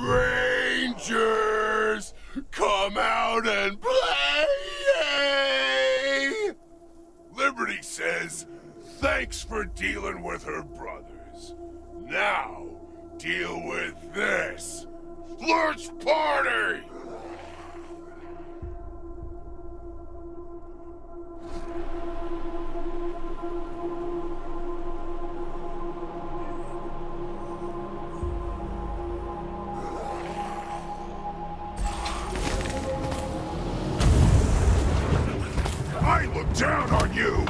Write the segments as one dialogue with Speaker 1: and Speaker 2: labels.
Speaker 1: Rangers, come out and play! Liberty says, thanks for dealing with her brothers. Now, deal with this. Let's party! I look down on you!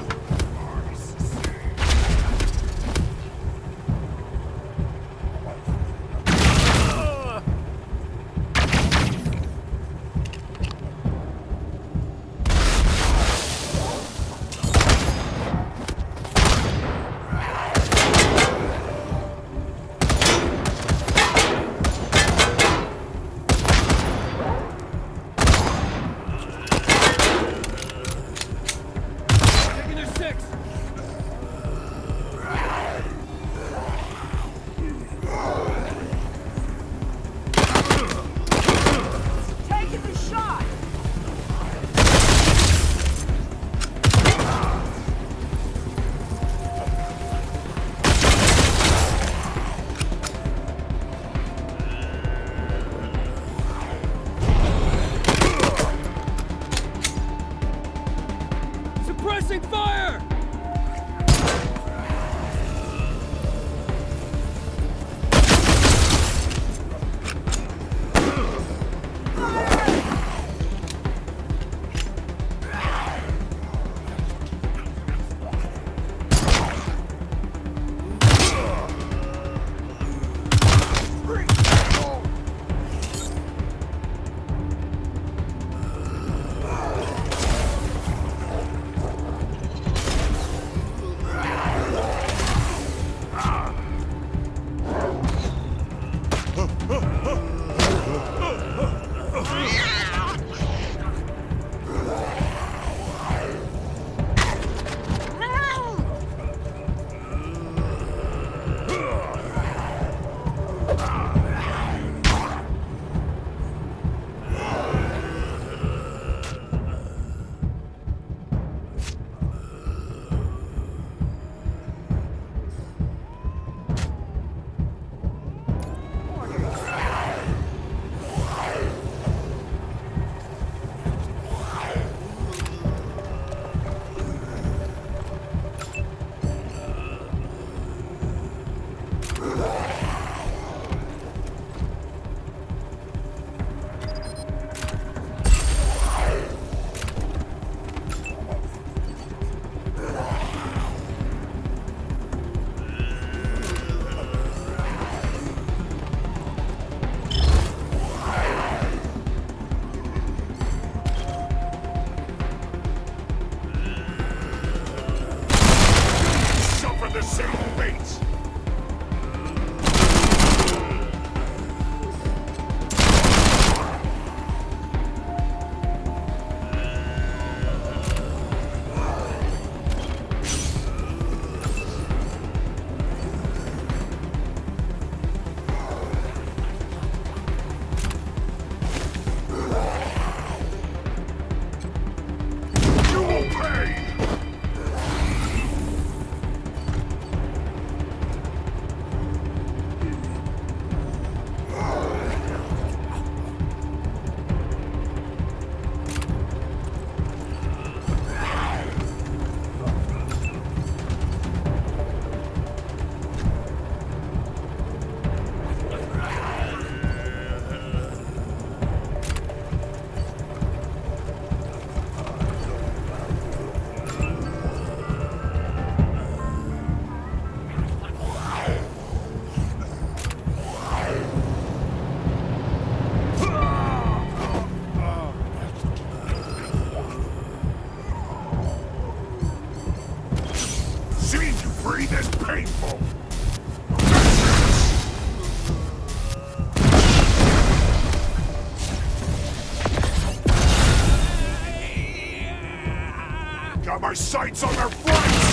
Speaker 1: My sights on their flanks!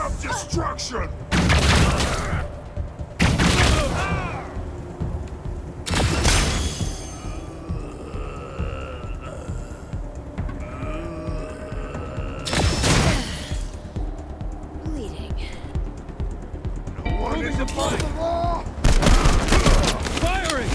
Speaker 1: Self-destruction!
Speaker 2: Bleeding.
Speaker 1: No one is above the law!
Speaker 3: Firing!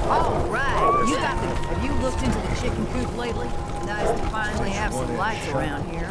Speaker 2: All right, you got me. Have you looked into the chicken coop lately? Nice to finally have some lights around here.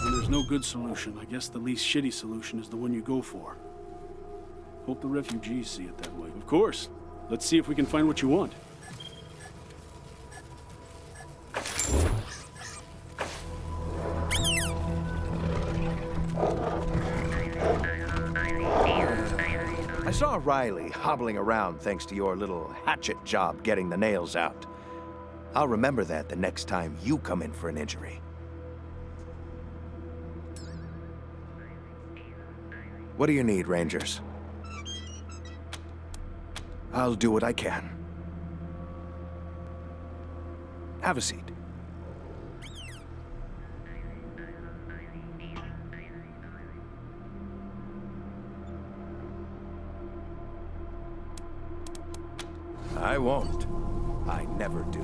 Speaker 3: When there's no good solution, I guess the least shitty solution is the one you go for. Hope the refugees see it that way. Of course. Let's see if we can find what you want.
Speaker 4: I saw Riley hobbling around thanks to your little hatchet job getting the nails out. I'll remember that the next time you come in for an injury. What do you need, Rangers? I'll do what I can. Have a seat. I won't. I never do.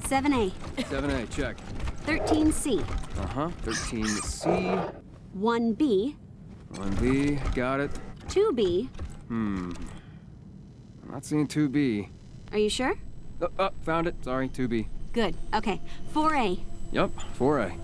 Speaker 5: Seven A.
Speaker 6: 7A, check.
Speaker 5: 13C.
Speaker 6: Uh-huh. 13C.
Speaker 5: 1B.
Speaker 6: 1B, got it.
Speaker 5: 2B.
Speaker 6: I'm not seeing 2B.
Speaker 5: Are you sure?
Speaker 6: Found it. Sorry, 2B.
Speaker 5: Good. Okay. 4A.
Speaker 6: Yep, 4A.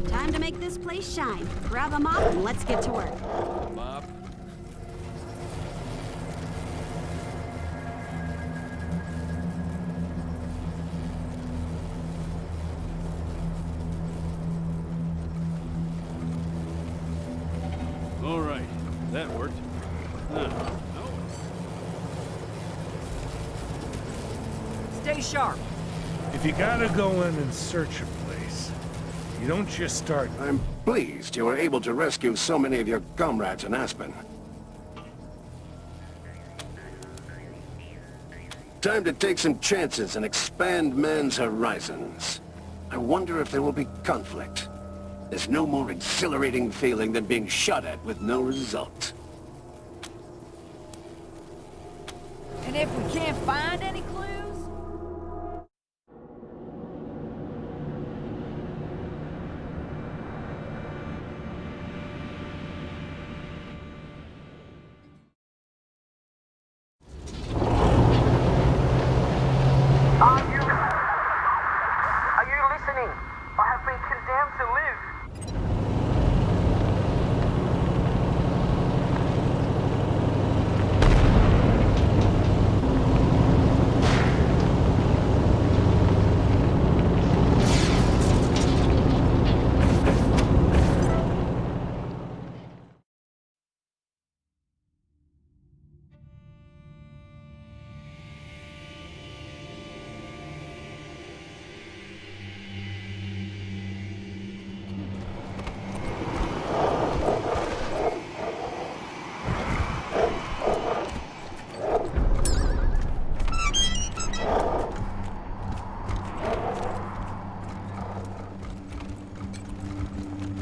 Speaker 5: Time to make this place shine. Grab a mop and let's get to work.
Speaker 6: Mop.
Speaker 3: All right, that worked. Now,
Speaker 2: Stay sharp.
Speaker 1: If you gotta go in and search a place, you don't just start.
Speaker 7: I'm pleased you were able to rescue so many of your comrades in Aspen. Time to take some chances and expand man's horizons. I wonder if there will be conflict. There's no more exhilarating feeling than being shot at with no result.
Speaker 2: And if we can't find any clues?
Speaker 8: Are you listening? I have been condemned to live.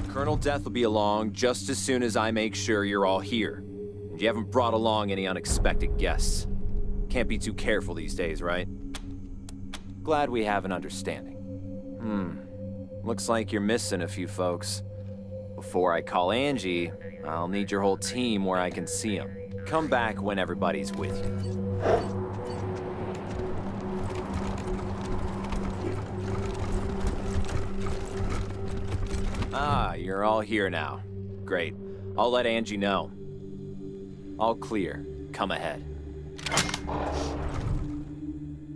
Speaker 9: Colonel Death will be along just as soon as I make sure you're all here. And you haven't brought along any unexpected guests. Can't be too careful these days, right? Glad we have an understanding. Looks like you're missing a few folks. Before I call Angie, I'll need your whole team where I can see them. Come back when everybody's with you. Ah, you're all here now. Great. I'll let Angie know. All clear. Come ahead.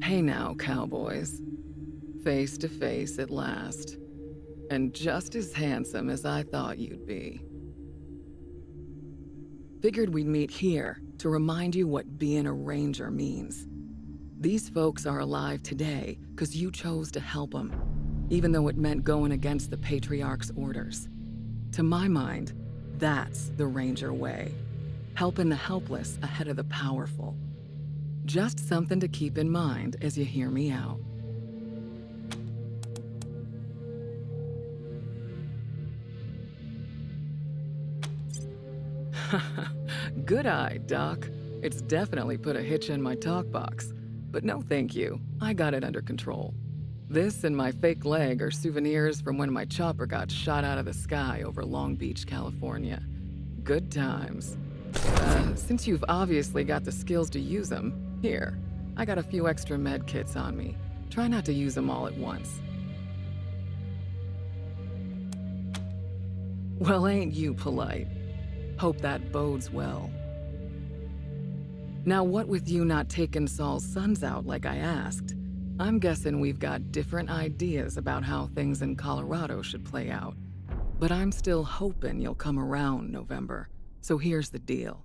Speaker 10: Hey now, cowboys. Face to face at last. And just as handsome as I thought you'd be. Figured we'd meet here to remind you what being a ranger means. These folks are alive today because you chose to help them, even though it meant going against the Patriarch's orders. To my mind, that's the Ranger way. Helping the helpless ahead of the powerful. Just something to keep in mind as you hear me out. Good eye, Doc. It's definitely put a hitch in my talk box. But no thank you, I got it under control. This and my fake leg are souvenirs from when my chopper got shot out of the sky over Long Beach, California. Good times. Since you've obviously got the skills to use them, here, I got a few extra med kits on me. Try not to use them all at once. Well, ain't you polite? Hope that bodes well. Now, what with you not taking Saul's sons out like I asked, I'm guessing we've got different ideas about how things in Colorado should play out. But I'm still hoping you'll come around, November. So here's the deal.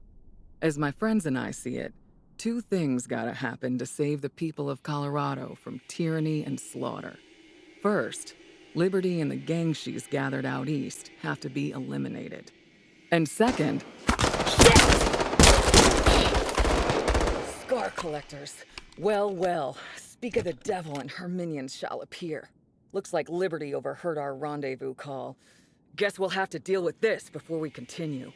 Speaker 10: As my friends and I see it, 2 things gotta happen to save the people of Colorado from tyranny and slaughter. First, Liberty and the gang she's gathered out east have to be eliminated. And second... Scar collectors. Well, well. Speak of the devil and her minions shall appear. Looks like Liberty overheard our rendezvous call. Guess we'll have to deal with this before we continue.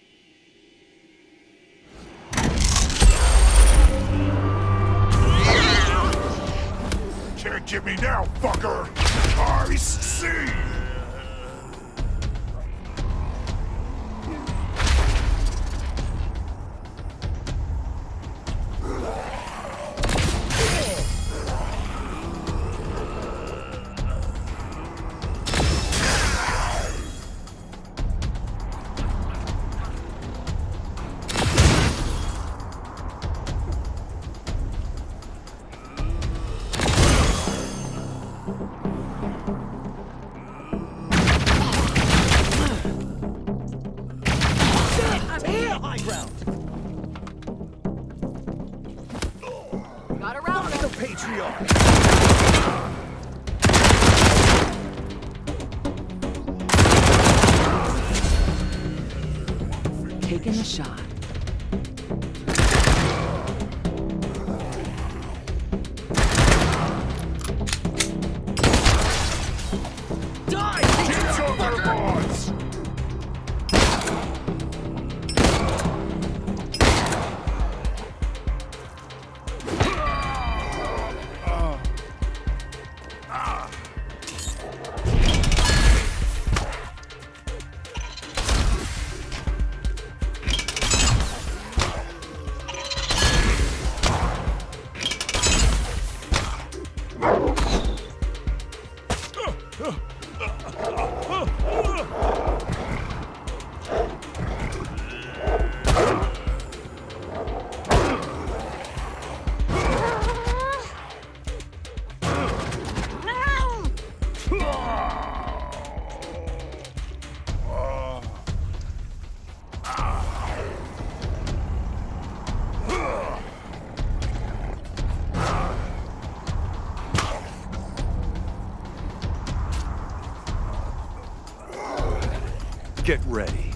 Speaker 11: Can't get me now, fucker! I see!
Speaker 2: Got around
Speaker 11: The Patriarch!
Speaker 10: Taking a shot.
Speaker 11: Get your boys!
Speaker 4: Get ready.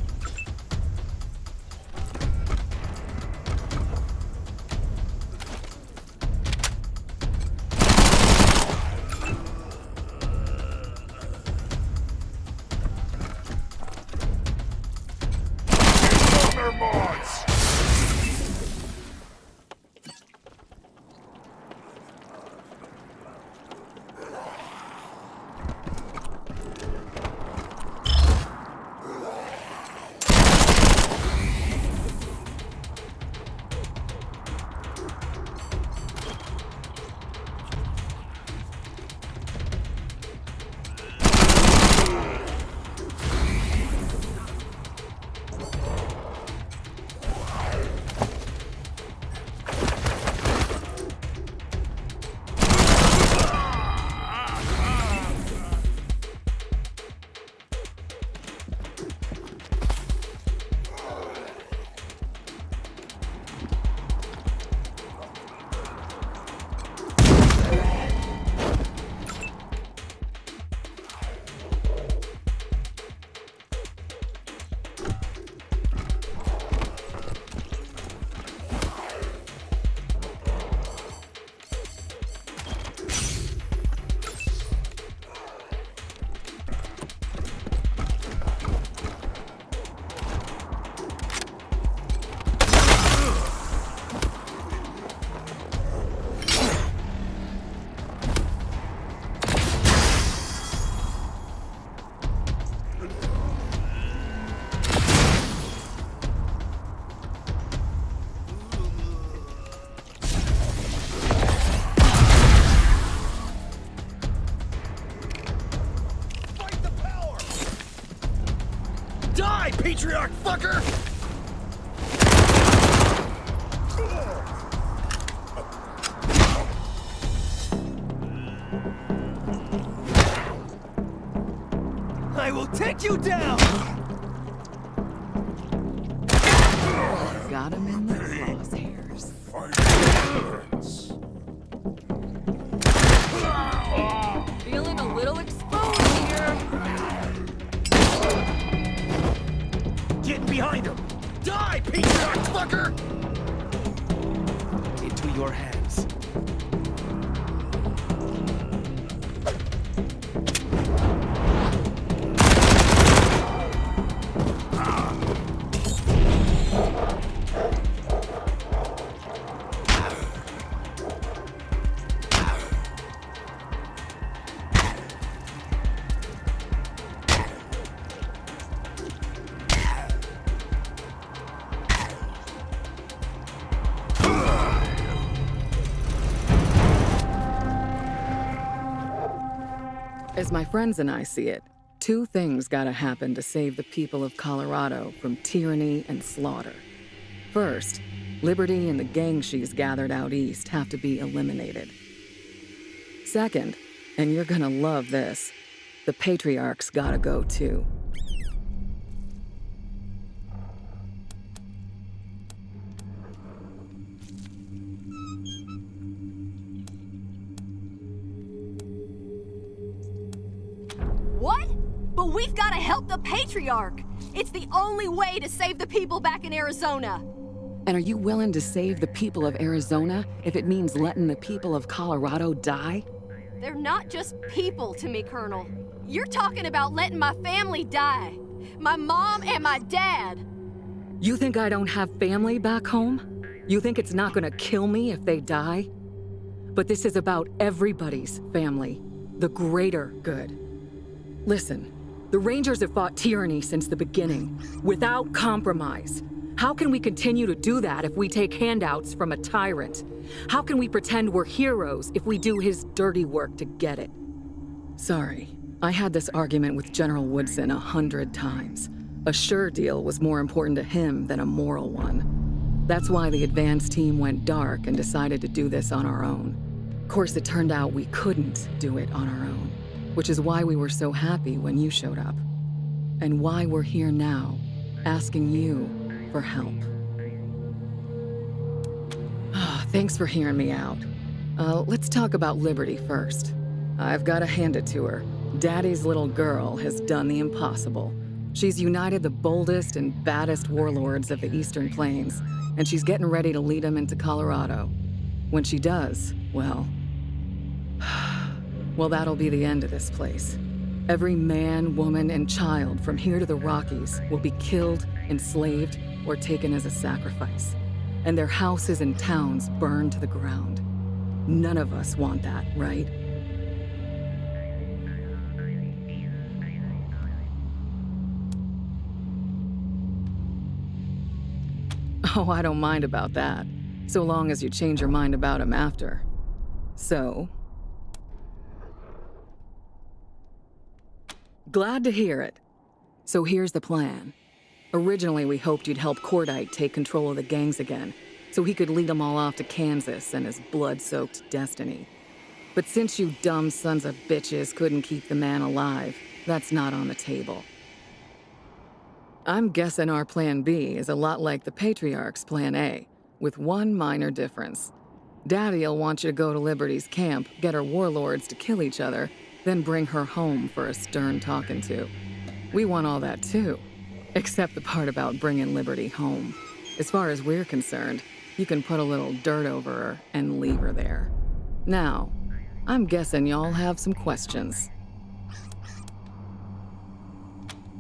Speaker 11: Their mods!
Speaker 4: Die, Patriarch fucker! I will take you down!
Speaker 10: got him in the crosshairs. Feeling a little exposed here.
Speaker 4: Get behind him! Die, patriarch fucker! Into your hands.
Speaker 10: As my friends and I see it, two things gotta happen to save the people of Colorado from tyranny and slaughter. First, Liberty and the gang she's gathered out east have to be eliminated. Second, and you're gonna love this, the patriarch's gotta go too.
Speaker 12: What? But we've got to help the Patriarch! It's the only way to save the people back in Arizona!
Speaker 10: And are you willing to save the people of Arizona if it means letting the people of Colorado die?
Speaker 12: They're not just people to me, Colonel. You're talking about letting my family die. My mom and my dad.
Speaker 10: You think I don't have family back home? You think it's not gonna kill me if they die? But this is about everybody's family, the greater good. Listen, the Rangers have fought tyranny since the beginning, without compromise. How can we continue to do that if we take handouts from a tyrant? How can we pretend we're heroes if we do his dirty work to get it? Sorry, I had this argument with General Woodson 100 times. A sure deal was more important to him than a moral one. That's why the advance team went dark and decided to do this on our own. Of course, it turned out we couldn't do it on our own, which is why we were so happy when you showed up. And why we're here now, asking you for help. Thanks for hearing me out. Let's talk about Liberty first. I've got to hand it to her. Daddy's little girl has done the impossible. She's united the boldest and baddest warlords of the Eastern Plains, and she's getting ready to lead them into Colorado. When she does, well, that'll be the end of this place. Every man, woman, and child from here to the Rockies will be killed, enslaved, or taken as a sacrifice. And their houses and towns burned to the ground. None of us want that, right? Oh, I don't mind about that, so long as you change your mind about him after. So... Glad to hear it. So here's the plan. Originally, we hoped you'd help Cordite take control of the gangs again, so he could lead them all off to Kansas and his blood-soaked destiny. But since you dumb sons of bitches couldn't keep the man alive, that's not on the table. I'm guessing our plan B is a lot like the Patriarch's plan A, with one minor difference. Daddy'll want you to go to Liberty's camp, get her warlords to kill each other, then bring her home for a stern talking to. We want all that too, except the part about bringing Liberty home. As far as we're concerned, you can put a little dirt over her and leave her there. Now, I'm guessing y'all have some questions.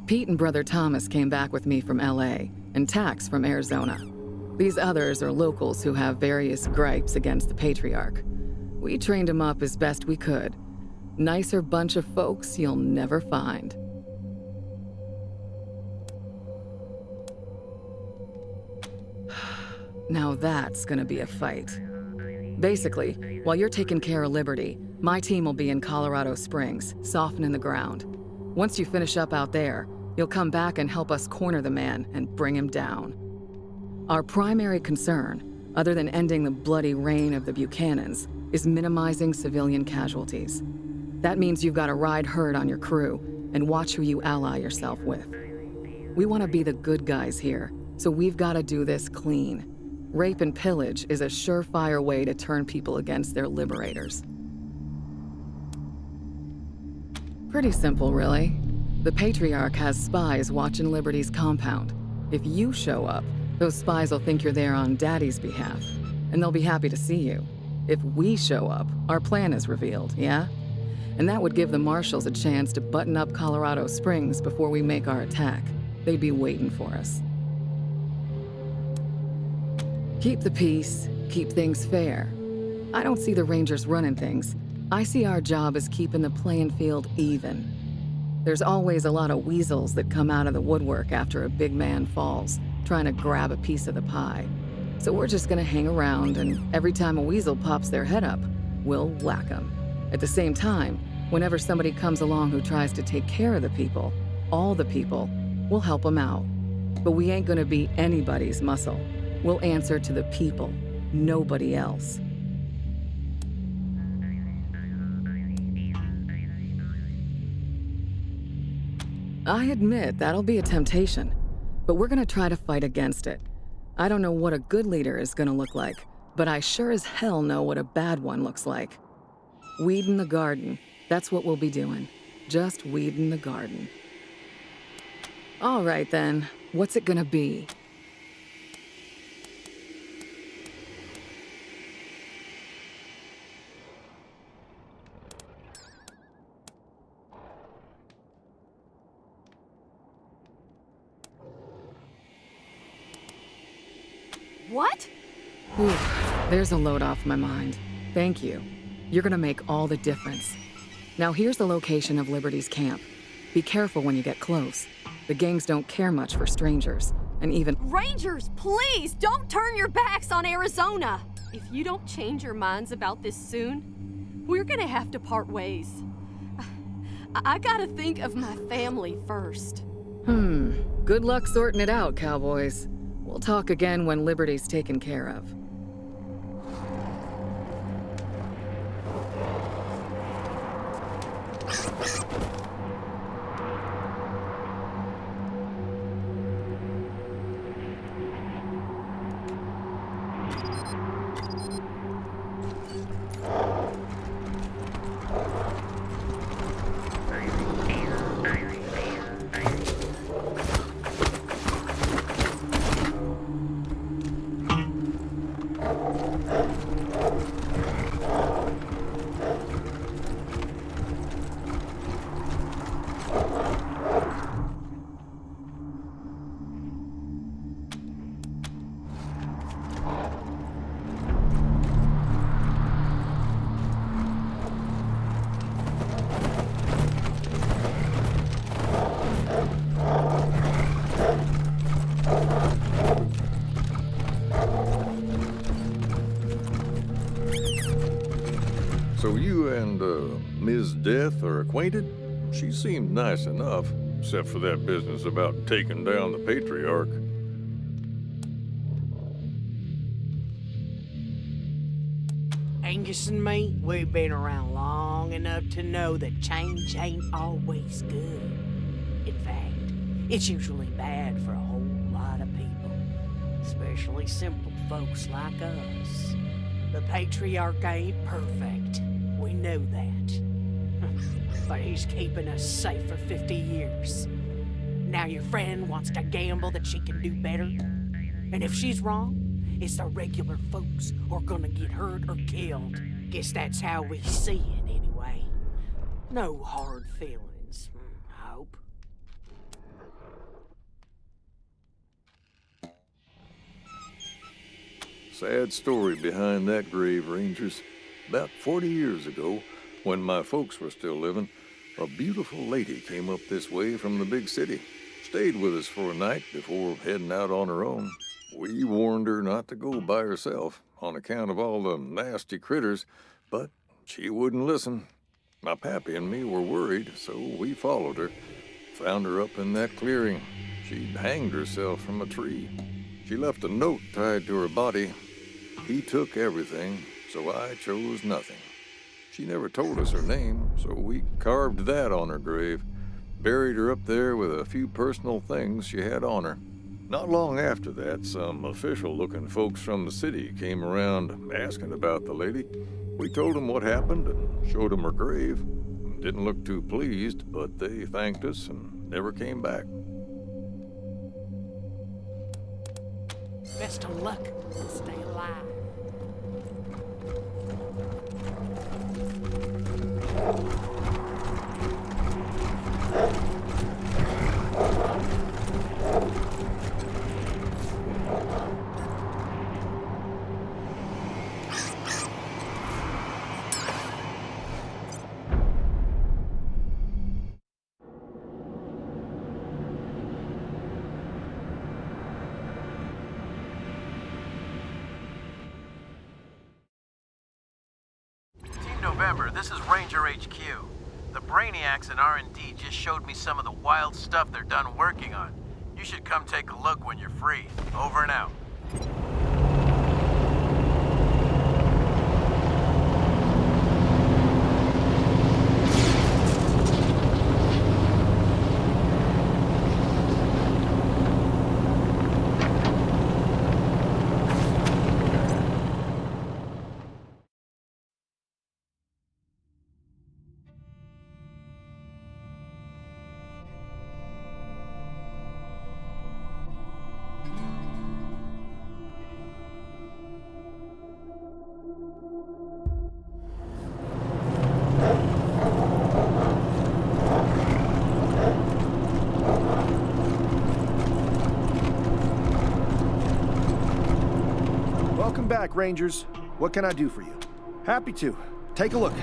Speaker 10: Pete and Brother Thomas came back with me from LA, and Tax from Arizona. These others are locals who have various gripes against the Patriarch. We trained them up as best we could. Nicer bunch of folks you'll never find. Now that's gonna be a fight. Basically, while you're taking care of Liberty, my team will be in Colorado Springs, softening the ground. Once you finish up out there, you'll come back and help us corner the man and bring him down. Our primary concern, other than ending the bloody reign of the Buchanans, is minimizing civilian casualties. That means you've got to ride herd on your crew and watch who you ally yourself with. We want to be the good guys here, So we've got to do this clean. Rape and pillage is a surefire way to turn people against their liberators. Pretty simple, really. The Patriarch has spies watching Liberty's compound. If you show up, those spies will think you're there on Daddy's behalf, and they'll be happy to see you. If we show up, our plan is revealed, yeah? And that would give the Marshals a chance to button up Colorado Springs before we make our attack. They'd be waiting for us. Keep the peace, keep things fair. I don't see the Rangers running things. I see our job as keeping the playing field even. There's always a lot of weasels that come out of the woodwork after a big man falls, trying to grab a piece of the pie. So we're just gonna hang around, and every time a weasel pops their head up, we'll whack them. At the same time, whenever somebody comes along who tries to take care of the people, all the people, we'll help them out. But we ain't gonna be anybody's muscle. We'll answer to the people, nobody else. I admit that'll be a temptation, but we're gonna try to fight against it. I don't know what a good leader is gonna look like, but I sure as hell know what a bad one looks like. Weeding the garden, that's what we'll be doing. Just weeding the garden. All right then, what's it gonna be?
Speaker 12: What?
Speaker 10: Whew, there's a load off my mind. Thank you. You're gonna make all the difference. Now here's the location of Liberty's camp. Be careful when you get close. The gangs don't care much for strangers, and even—
Speaker 12: Rangers, please don't turn your backs on Arizona! If you don't change your minds about this soon, we're gonna have to part ways. I gotta think of my family first.
Speaker 10: Good luck sorting it out, cowboys. We'll talk again when Liberty's taken care of.
Speaker 13: So you and, Ms. Death are acquainted? She seemed nice enough, except for that business about taking down the Patriarch.
Speaker 14: Angus and me, we've been around long enough to know that change ain't always good. In fact, it's usually bad for a whole lot of people, especially simple folks like us. The Patriarch ain't perfect. We know that. But he's keeping us safe for 50 years. Now your friend wants to gamble that she can do better. And if she's wrong, it's the regular folks who are gonna get hurt or killed. Guess that's how we see it anyway. No hard feelings, I hope.
Speaker 13: Sad story behind that grave, Rangers. About 40 years ago, when my folks were still living, a beautiful lady came up this way from the big city. Stayed with us for a night before heading out on her own. We warned her not to go by herself on account of all the nasty critters, but she wouldn't listen. My pappy and me were worried, so we followed her. Found her up in that clearing. She'd hanged herself from a tree. She left a note tied to her body. He took everything, so I chose nothing. She never told us her name, so we carved that on her grave. Buried her up there with a few personal things she had on her. Not long after that, some official-looking folks from the city came around asking about the lady. We told them what happened and showed them her grave. Didn't look too pleased, but they thanked us and never came back.
Speaker 14: Best of luck and stay alive.
Speaker 15: November, this is Ranger HQ. The Brainiacs in R&D just showed me some of the wild stuff they're done working on. You should come take a look when you're free. Over and out.
Speaker 16: Welcome back, Rangers. What can I do for you? Happy to. Take a look.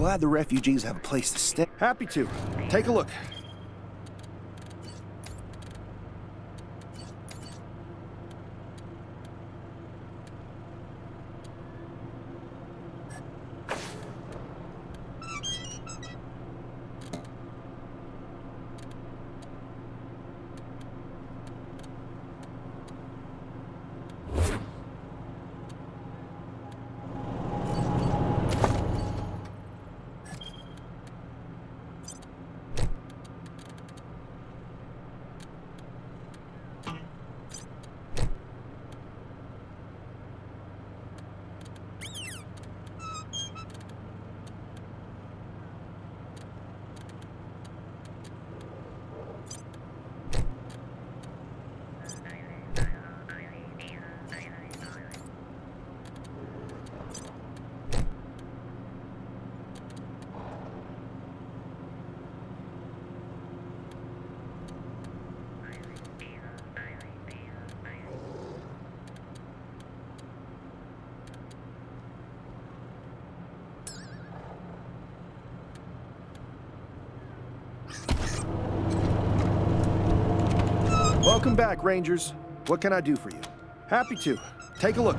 Speaker 16: glad the refugees have a place to stay. Happy to. Take a look. Welcome back, Rangers. What can I do for you? Happy to. Take a look.